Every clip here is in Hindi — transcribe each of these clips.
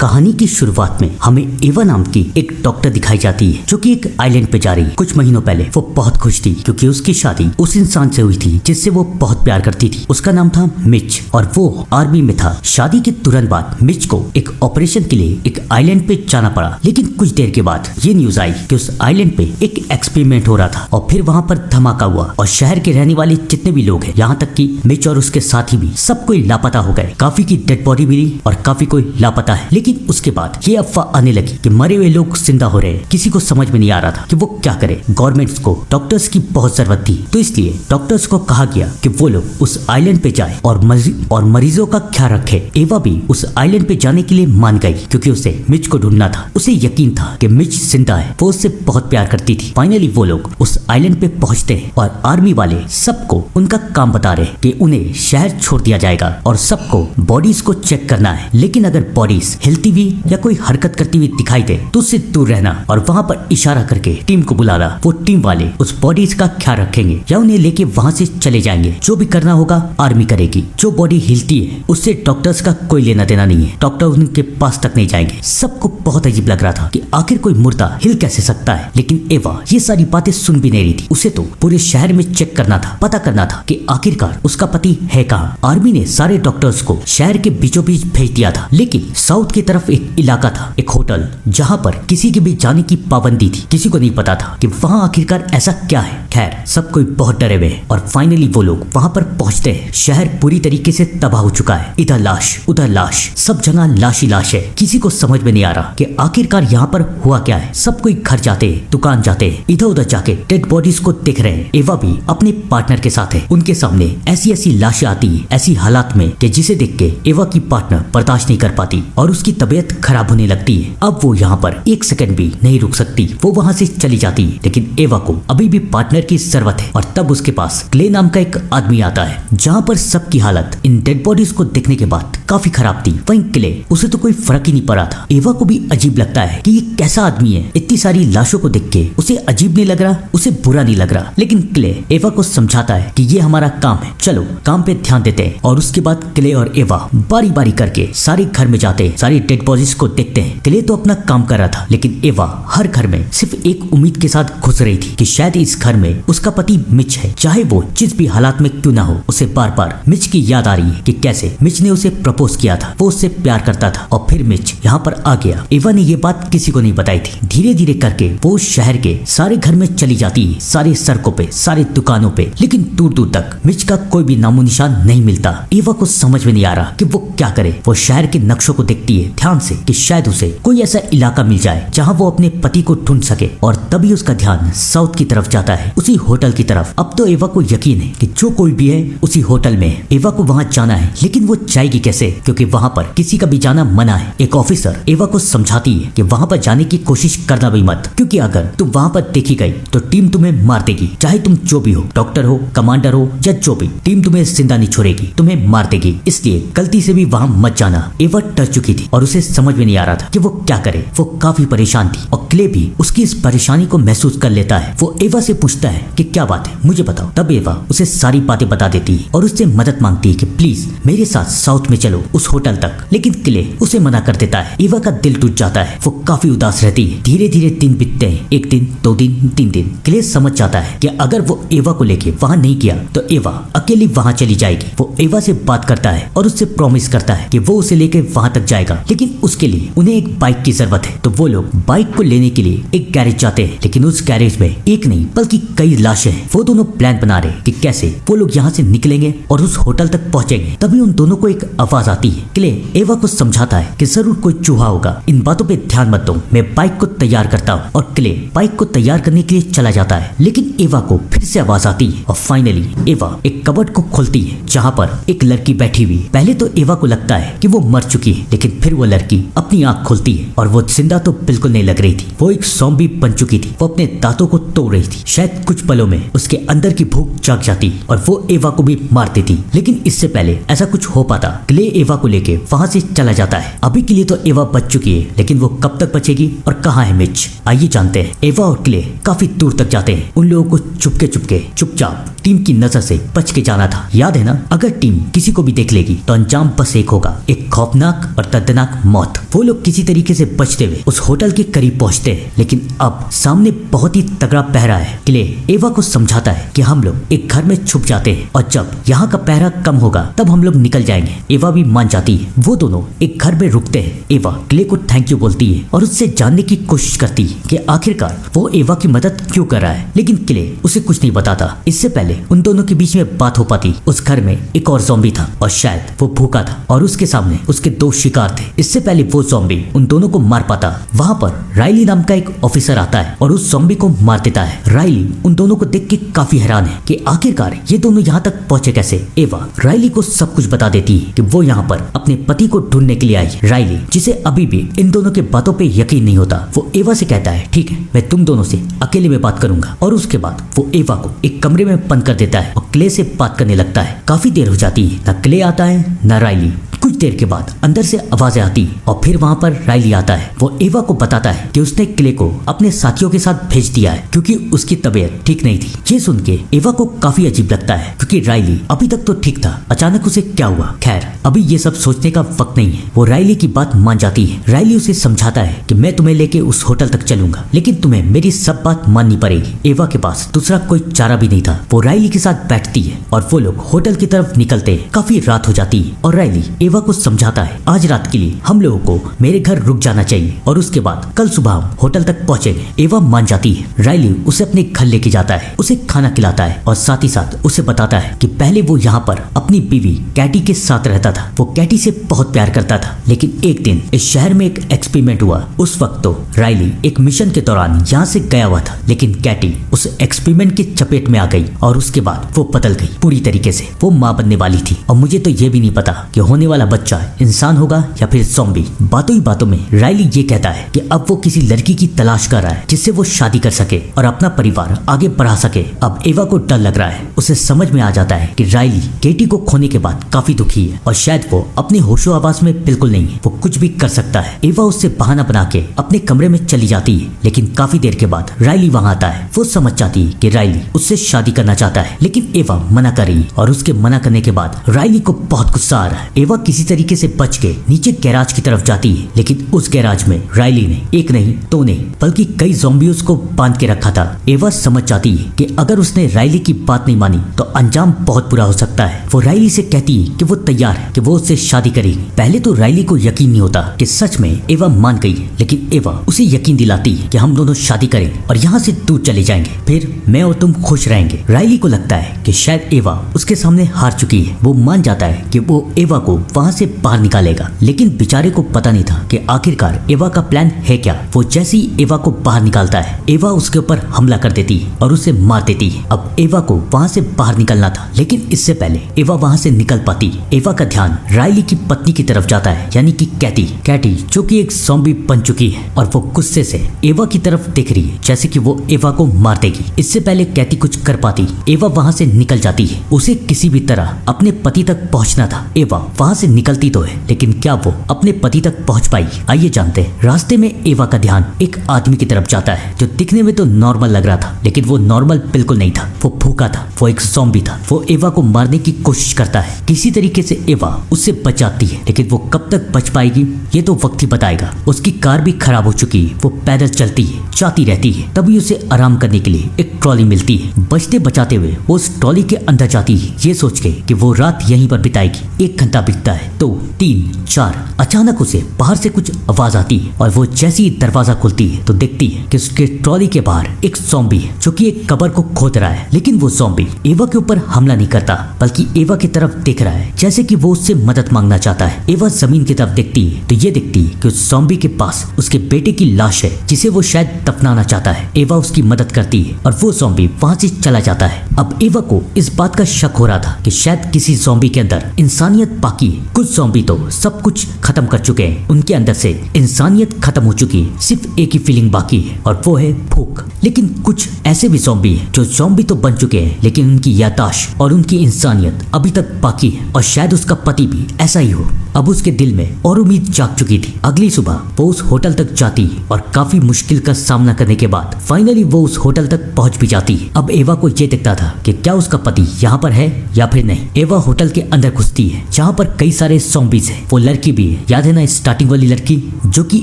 कहानी की शुरुआत में हमें एवा नाम की एक डॉक्टर दिखाई जाती है जो कि एक आइलैंड पे जा रही है। कुछ महीनों पहले वो बहुत खुश थी क्योंकि उसकी शादी उस इंसान से हुई थी जिससे वो बहुत प्यार करती थी। उसका नाम था मिच और वो आर्मी में था। शादी के तुरंत बाद मिच को एक ऑपरेशन के लिए एक आइलैंड पे जाना पड़ा, लेकिन कुछ देर के बाद ये न्यूज आई कि उस आइलैंड पे एक एक्सपेरिमेंट हो रहा था और फिर वहाँ पर धमाका हुआ और शहर के रहने वाले जितने भी लोग हैं, यहाँ तक कि मिच और उसके साथी भी सब कोई लापता हो गए। काफी की डेड बॉडी मिली और काफी कोई लापता है। लेकिन उसके बाद ये अफवाह आने लगी कि मरे हुए लोग जिंदा हो रहे हैं। किसी को समझ में नहीं आ रहा था कि वो क्या करे। गवर्नमेंट्स को डॉक्टर्स की बहुत जरूरत थी, तो इसलिए डॉक्टर्स को कहा गया कि वो लोग उस आइलैंड पे जाए और मरीजों का ख्याल रखे। एवा भी उस आइलैंड पे जाने के लिए मान गई क्योंकि उसे मिच को ढूंढना था। उसे यकीन था कि मिच जिंदा है, वो उससे बहुत प्यार करती थी। फाइनली वो लोग उस आइलैंड पे पहुंचते हैं और आर्मी वाले सबको उनका काम बता रहे कि उन्हें शहर छोड़ दिया जाएगा और सबको बॉडीज को चेक करना है। लेकिन अगर बॉडीज हिलती हुई या कोई हरकत करती हुई दिखाई दे तो उससे दूर रहना और वहाँ पर इशारा करके टीम को बुलाना। वो टीम वाले उस बॉडीज का ख्याल रखेंगे या उन्हें लेके वहाँ से चले जाएंगे। जो भी करना होगा आर्मी करेगी। जो बॉडी हिलती है उससे डॉक्टर्स का कोई लेना देना नहीं है, डॉक्टर उनके पास तक नहीं जाएंगे। सबको बहुत अजीब लग रहा था कि आखिर कोई मुर्दा हिल कैसे सकता है। लेकिन एवा ये सारी बातें सुन भी नहीं रही थी। उसे तो पूरे शहर में चेक करना था, पता करना था कि आखिरकार उसका पति है कहाँ। आर्मी ने सारे डॉक्टर्स को शहर के बीचों बीच भेज दिया था, लेकिन साउथ की तरफ एक इलाका था, एक होटल, जहाँ पर किसी के भी जाने की पाबंदी थी। किसी को नहीं पता था कि वहाँ आखिरकार ऐसा क्या है। खैर सब कोई बहुत डरे हुए और फाइनली वो लोग वहाँ पर पहुँचते हैं। शहर पूरी तरीके से तबाह हो चुका है। इधर लाश उधर लाश, सब जगह लाश ही लाश है। किसी को समझ में नहीं आ रहा कि आखिरकार यहाँ पर हुआ क्या है। सब कोई घर जाते हैं, दुकान जाते हैं, इधर उधर जाके डेड बॉडीज को देख रहे हैं। एवा भी अपने पार्टनर के साथ है। उनके सामने ऐसी ऐसी लाशें आती है ऐसी हालात में कि जिसे देख के एवा की पार्टनर बर्दाश्त नहीं कर पाती और उसकी तबीयत खराब होने लगती है। अब वो यहाँ पर एक सेकंड भी नहीं रुक सकती, वो वहाँ से चली जाती है। लेकिन एवा को अभी भी पार्टनर की जरूरत है और तब उसके पास क्ले नाम का एक आदमी आता है। जहाँ पर सबकी हालत इन डेड बॉडीज को देखने के बाद काफी खराब थी। वहीं क्ले, उसे तो कोई फर्क ही नहीं पड़ा था। एवा को भी अजीब लगता है कि ये कैसा आदमी है। इतनी सारी लाशों को देख के उसे अजीब नहीं लग रहा, उसे बुरा नहीं लग रहा। लेकिन क्ले एवा को समझाता है कि ये हमारा काम है, चलो काम पे ध्यान देते हैं। और उसके बाद क्ले और एवा बारी बारी करके सारे घर में जाते हैं, सारी डेड बॉडीज को देखते हैं। क्ले तो अपना काम कर रहा था, लेकिन एवा हर घर में सिर्फ एक उम्मीद के साथ घुस रही थी कि शायद इस घर में उसका पति मिच है। चाहे वो जिस भी हालात में क्यों ना हो, उसे बार बार मिच की याद आ रही है कि कैसे मिच ने उसे प्रपोज किया था, वो उससे प्यार करता था और फिर मिच यहाँ पर आ गया। एवा ने ये बात किसी को नहीं बताई थी। धीरे धीरे करके वो शहर के सारे घर में चली जाती है, सारे सड़कों पे, सारे दुकानों पे, लेकिन दूर दूर तक मिच का कोई भी नामो निशान नहीं मिलता। एवा को समझ में नहीं आ रहा कि वो क्या करे। वो शहर के नक्शों को देखती है ध्यान से कि शायद उसे कोई ऐसा इलाका मिल जाए जहाँ वो अपने पति को ढूंढ सके। और तभी उसका ध्यान साउथ की तरफ जाता है, उसी होटल की तरफ। अब तो एवा को यकीन है कि जो कोई भी है उसी होटल में है। एवा को वहाँ जाना है, लेकिन वो जाएगी कैसे, क्योंकि वहाँ पर किसी का भी जाना मना है। एक ऑफिसर एवा को समझाती है कि वहाँ पर जाने की कोशिश करना भी मत, क्योंकि अगर तुम वहाँ पर देखी गई तो टीम तुम्हें मार देगी। चाहे तुम जो भी हो, डॉक्टर हो, कमांडर हो या जो भी, टीम तुम्हें जिंदा नहीं छोड़ेगी, तुम्हें मार देगी। इसलिए गलती से भी वहाँ मत जाना। एवा डर चुकी थी और उसे समझ में नहीं आ रहा था कि वो क्या करे। वो काफी परेशान थी और क्ले भी उसकी इस परेशानी को महसूस कर लेता है। वो एवा से पूछता है कि क्या बात है, मुझे बताओ। तब एवा उसे सारी बातें बता देती है और उससे मदद मांगती है कि प्लीज मेरे साथ साउथ में चलो, उस होटल तक। लेकिन क्ले उसे मना कर देता है। एवा का दिल टूट जाता है, वो काफी उदास रहती है। धीरे धीरे दिन बीतते हैं, एक दिन, 2 दिन, 3 दिन। क्ले समझ जाता है कि अगर वो एवा को लेके वहाँ नहीं गया तो एवा अकेली वहाँ चली जाएगी। वो एवा से बात करता है और उससे प्रॉमिस करता है कि वो उसे लेके वहाँ तक जाएगा, लेकिन उसके लिए उन्हें एक बाइक की जरूरत है। तो वो लोग बाइक को लेने के लिए एक गैरेज जाते हैं, लेकिन उस गैरेज में एक नहीं बल्कि कई लाशें हैं। वो दोनों प्लान बना रहे कि कैसे वो लोग यहाँ से निकलेंगे और उस होटल तक पहुंचेंगे। तभी उन दोनों को एक आवाज आती है। क्ले एवा को समझाता है कि जरूर कोई चूहा होगा, इन बातों पे ध्यान मत दो, मैं बाइक को तैयार करता हूँ। और क्ले बाइक को तैयार करने के लिए चला जाता है, लेकिन एवा को फिर से आवाज आती है और फाइनली एवा एक कबर्ड को खोलती है जहाँ पर एक लड़की बैठी हुई। पहले तो एवा को लगता है कि वो मर चुकी है, लेकिन फिर वो लड़की अपनी आंख खोलती है और वो जिंदा तो बिल्कुल नहीं लग रही थी। वो एक ज़ॉम्बी बन चुकी थी। वो अपने दांतों को तोड़ रही थी। शायद कुछ पलों में उसके अंदर की भूख जाग जाती और वो एवा को भी मार देती। लेकिन इससे पहले ऐसा कुछ हो पाता, क्ले एवा को लेके वहाँ से चला जाता है। अभी के लिए तो एवा बच चुकी है, लेकिन वो कब तक बचेगी और कहाँ है मिच, आइए जानते हैं। एवा और क्ले काफी दूर तक जाते हैं। उन लोगों को चुपके चुपचाप टीम की नजर से बच के जाना था। याद है ना, अगर टीम किसी को भी देख लेगी तो अंजाम बस एक होगा, एक खौफनाक और दर्दनाक मौत। वो लोग किसी तरीके से बचते हुए उस होटल के करीब पहुंचते हैं, लेकिन अब सामने बहुत ही तगड़ा पहरा है। क्ले एवा को समझाता है कि हम लोग एक घर में छुप जाते हैं और जब यहाँ का पहरा कम होगा तब हम लोग निकल जाएंगे। एवा भी मान जाती है। वो दोनों एक घर में रुकते हैं। एवा क्ले को थैंक यू बोलती है और उससे जानने की कोशिश करती है कि आखिरकार वो एवा की मदद क्यों कर रहा है, लेकिन क्ले उसे कुछ नहीं बताता। इससे पहले उन दोनों के बीच में बात हो पाती, उस घर में एक और ज़ॉम्बी था और शायद वो भूखा था और उसके सामने उसके 2 शिकार थे। इससे पहले वो ज़ॉम्बी उन दोनों को मार पाता, वहाँ पर राइली नाम का एक ऑफिसर आता है और उस ज़ॉम्बी को मार देता है। राइली उन दोनों को देख के काफी हैरान है कि आखिरकार ये दोनों यहाँ तक पहुँचे कैसे। एवा राइली को सब कुछ बता देती है कि वो यहाँ पर अपने पति को ढूंढने के लिए आई। राइली जिसे अभी भी इन दोनों के बातों पे यकीन नहीं होता, वो एवा से कहता है ठीक है, मैं तुम दोनों से अकेले में बात करूंगा। और उसके बाद वो एवा को एक कमरे में बंद कर देता है और क्ले से बात करने लगता है। काफी देर हो जाती है, ना क्ले आता है ना राइली। कुछ देर के बाद अंदर से आवाजें आती और फिर वहाँ पर राइली आता है। वो एवा को बताता है कि उसने क्ले को अपने साथियों के साथ भेज दिया है क्योंकि उसकी तबीयत ठीक नहीं थी। ये सुन के एवा को काफी अजीब लगता है क्योंकि राइली अभी तक तो ठीक था, अचानक उसे क्या हुआ। खैर अभी ये सब सोचने का वक्त नहीं है। वो राइली की बात मान जाती है। राइली उसे समझाता है कि मैं तुम्हें लेके उस होटल तक चलूंगा, लेकिन तुम्हें मेरी सब बात माननी पड़ेगी। एवा के पास दूसरा कोई चारा भी नहीं था। वो राइली के साथ बैठती है और वो लोग होटल की तरफ निकलते हैं। काफी रात हो जाती है और राइली एवा को समझाता है आज रात के लिए हम लोगों को मेरे घर रुक जाना चाहिए और उसके बाद कल सुबह हम होटल तक पहुंचेंगे। एवा मान जाती है। राइली उसे अपने घर लेके जाता है, उसे खाना खिलाता है और साथ ही साथ उसे बताता है कि पहले वो यहाँ पर अपनी बीवी कैटी के साथ रहता था। वो कैटी से बहुत प्यार करता था, लेकिन एक दिन इस शहर में एक एक्सपेरिमेंट हुआ। उस वक्त तो राइली एक मिशन के दौरान यहाँ से गया हुआ था, लेकिन कैटी उस एक्सपेरिमेंट की चपेट में आ गई और उसके बाद वो बदल गई पूरी तरीके से। वो माँ बनने वाली थी और मुझे तो ये भी नहीं पता कि होने वाला बच्चा इंसान होगा या फिर ज़ॉम्बी। बातों ही बातों में राइली ये कहता है कि अब वो किसी लड़की की तलाश कर रहा है जिससे वो शादी कर सके और अपना परिवार आगे बढ़ा सके। अब एवा को डर लग रहा है। उसे समझ में आ जाता है कि राइली केटी को खोने के बाद काफी दुखी है और शायद वो अपने होशो आवाज में बिल्कुल नहीं है, वो कुछ भी कर सकता है। एवा उससे बहाना बना के अपने कमरे में चली जाती है, लेकिन काफी देर के बाद राइली वहाँ आता है। वो समझ जाती है कि राइली उससे शादी करना चाहता है, लेकिन एवा मना कर रही है और उसके मना करने के बाद राइली को बहुत गुस्सा आ रहा है। एवा किसी तरीके से बच के नीचे गैराज की तरफ जाती है, लेकिन उस गैराज में राइली ने एक नहीं दो नहीं बल्कि कई ज़ॉम्बियों को बांध के रखा था। एवा समझ जाती है कि अगर उसने राइली की बात नहीं मानी तो अंजाम बहुत बुरा हो सकता है। वो राइली से कहती है कि वो तैयार है कि वो उससे शादी करेगी। पहले तो राइली को यकीन नहीं होता कि सच में एवा मान गई है, लेकिन एवा उसे यकीन दिलाती है कि हम दोनों शादी करेंगे और यहाँ से दूर चले जाएंगे, फिर मैं और तुम खुश रहेंगे। राइली को लगता है कि शायद एवा उसके सामने हार चुकी है। वो मान जाता है कि वो एवा को वहाँ से बाहर निकालेगा, लेकिन बेचारे को पता नहीं था कि आखिरकार एवा का प्लान है क्या। वो जैसे ही एवा को बाहर निकालता है, एवा उसके ऊपर हमला कर देती है और उसे मार देती है। अब एवा को वहाँ से बाहर निकलना था, लेकिन इससे पहले एवा वहाँ से निकल पाती। एवा का ध्यान राइली की पत्नी की तरफ जाता है, यानी कि कैटी जो कि एक ज़ॉम्बी बन चुकी है और वो गुस्से से एवा की तरफ देख रही है जैसे कि वो एवा को मार देगी। इससे पहले कैटी कुछ कर पाती, एवा वहाँ से निकल जाती है। उसे किसी भी तरह अपने पति तक पहुँचना था। एवा वहाँ से निकलती तो है, लेकिन क्या वो अपने पति तक पहुँच पाई? आइए जानते हैं। रास्ते में एवा का ध्यान एक आदमी की तरफ जाता है जो दिखने में तो नॉर्मल लग रहा था, लेकिन वो नॉर्मल बिल्कुल नहीं था। वो भूखा था, वो एक ज़ॉम्बी था। वो एवा को मारने की कोशिश करता है। किसी तरीके से एवा उससे बच जाती है, लेकिन वो कब तक बच पाएगी ये तो वक्त ही बताएगा। उसकी कार भी खराब हो चुकी है। वो पैदल चलती है, जाती रहती है। तभी उसे आराम करने के लिए एक ट्रॉली मिलती है। बचते बचाते हुए वो उस ट्रॉली के अंदर जाती है, ये सोच के कि वो रात यहीं पर बिताएगी। 1 घंटा बीतता है, 2, 3, 4। अचानक उसे बाहर से कुछ आवाज आती है और वो जैसे ही दरवाजा खुलती है तो देखती है कि उसके ट्रॉली के बाहर एक ज़ॉम्बी है जो कि एक कब्र को खोद रहा है। लेकिन वो ज़ॉम्बी एवा के ऊपर हमला नहीं करता, बल्कि एवा की तरफ देख रहा है जैसे कि वो उससे मदद मांगना चाहता है। एवा जमीन की तरफ देखती है तो ये देखती है कि उस ज़ॉम्बी के पास उसके बेटे की लाश है जिसे वो शायद दफनाना चाहता है। एवा उसकी मदद करती है और वो ज़ॉम्बी वहाँ से चला जाता है। अब एवा को इस बात का शक हो रहा था कि शायद किसी ज़ॉम्बी के अंदर इंसानियत बाकी है। कुछ ज़ॉम्बी तो सब कुछ खत्म कर चुके हैं, उनके अंदर से इंसानियत खत्म हो चुकी है, सिर्फ एक ही फीलिंग बाकी है और वो है भूख। लेकिन कुछ ऐसे भी ज़ॉम्बी हैं जो ज़ॉम्बी तो बन चुके हैं, लेकिन उनकी याददाश्त और उनकी इंसानियत अभी तक बाकी है और शायद उसका पति भी ऐसा ही हो। अब उसके दिल में और उम्मीद जाग चुकी थी। अगली सुबह वो उस होटल तक जाती और काफी मुश्किल का सामना करने के बाद फाइनली वो उस होटल तक पहुंच भी जाती है। अब एवा को ये दिखता था कि क्या उसका पति यहाँ पर है या फिर नहीं। एवा होटल के अंदर घुसती है जहाँ पर कई सारे ज़ॉम्बीज हैं। वो लड़की भी है, याद है ना स्टार्टिंग वाली लड़की जो कि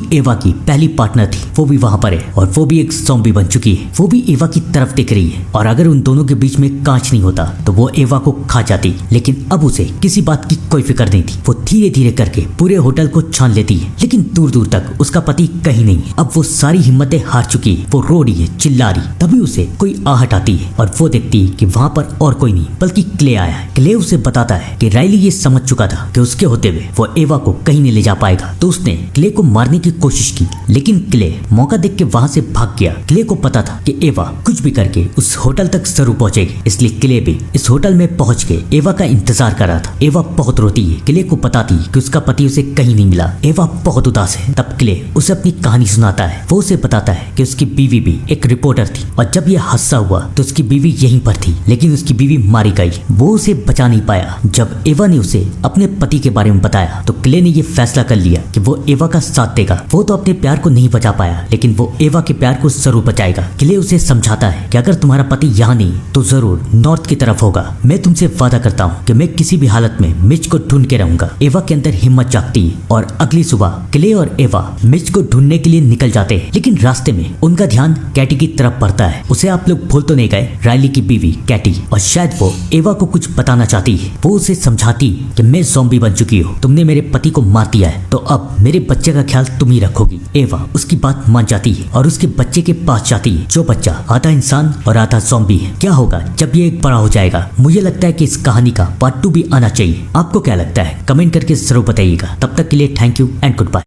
एवा की पहली पार्टनर थी, वो भी वहाँ पर है और वो भी एक ज़ॉम्बी बन चुकी है। वो भी एवा की तरफ देख रही है और अगर उन दोनों के बीच में कांच नहीं होता तो वो एवा को खा जाती, लेकिन अब उसे किसी बात की कोई फिक्र नहीं थी। वो धीरे धीरे करके पूरे होटल को छान लेती है, लेकिन दूर दूर तक उसका पति कहीं नहीं है। अब वो सारी हिम्मतें हार चुकी है, वो रो रही है, चिल्ला रही। तभी उसे कोई आहट आती है और वो देखती है कि वहाँ पर और कोई नहीं बल्कि क्ले आया है। क्ले उसे बताता है कि राइली ये समझ चुका था कि उसके होते हुए वो एवा को कहीं नहीं ले जा पाएगा, तो उसने क्ले को मारने की कोशिश की, लेकिन क्ले मौका देख के वहाँ से भाग गया। क्ले को पता था कि एवा कुछ भी करके उस होटल तक जरूर पहुंचेगी, इसलिए क्ले भी इस होटल में पहुंच के एवा का इंतजार कर रहा था। एवा बहुत रोती है, क्ले को बताती कि उसका पति उसे कहीं नहीं मिला। एवा बहुत उदास है। तब क्ले उसे अपनी कहानी सुनाता है। वो उसे बताता है कि उसकी बीवी भी एक रिपोर्टर थी और जब यह हादसा हुआ तो उसकी बीवी यहीं पर थी, लेकिन उसकी बीवी मारी गई। वो उसे बचा नहीं पाया। जब एवा ने उसे अपने पति के बारे में बताया तो क्ले ने यह फैसला कर लिया कि वो एवा का साथ देगा। वो तो अपने प्यार को नहीं बचा पाया, लेकिन वो एवा के प्यार को जरूर बचाएगा। क्ले उसे समझाता है कि अगर तुम्हारा पति यहाँ नहीं तो जरूर नॉर्थ की तरफ होगा। मैं तुमसे वादा करता हूँ कि मैं किसी भी हालत में मिच को ढूंढ के रहूंगा। एवा के अंदर हिम्मत जागती है और अगली सुबह क्ले और एवा मिच को ढूंढने के लिए निकल जाते हैं, लेकिन रास्ते में उनका ध्यान कैटी की तरफ पड़ता है। उसे आप लोग भूल तो नहीं गए, राइली की बीवी कैटी, और शायद वो एवा को कुछ बताना चाहती है। वो उसे समझाती कि मैं ज़ॉम्बी बन चुकी हूँ, तुमने मेरे पति को मार दिया है तो अब मेरे बच्चे का ख्याल तुम ही रखोगी। एवा उसकी बात मान जाती है और उसके बच्चे के पास जाती है, जो बच्चा आधा इंसान और आधा ज़ॉम्बी है। क्या होगा जब ये एक बड़ा हो जाएगा? मुझे लगता है कि इस कहानी का पार्ट 2 भी आना चाहिए। आपको क्या लगता है? कमेंट करके जरूर बताइएगा। तब तक के लिए thank you and good bye.